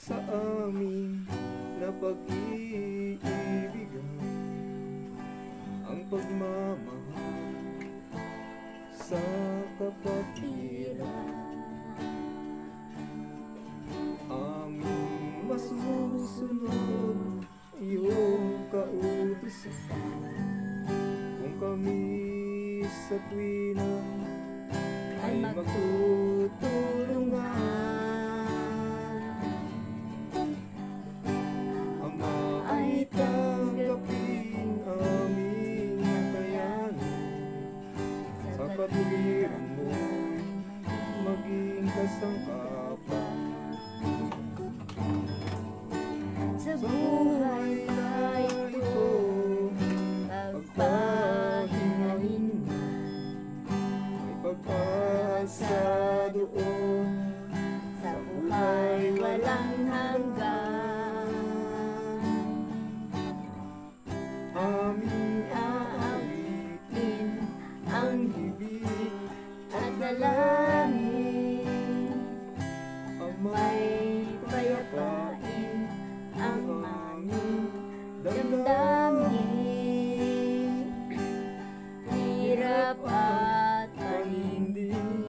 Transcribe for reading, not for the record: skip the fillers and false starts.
sa amin na pag-iibigan, ang pagmamahal sa kapatiran. Aming masusunod iyong kautusan kung kami sa tuwina ay magtutulungan. Ama, ay tanggapin aming kakayanan sa katwiran mo, maging kasangkapan sa buhay na ito. Pagpahingahin man, may pag-asa doon sa buhay walang hanggan.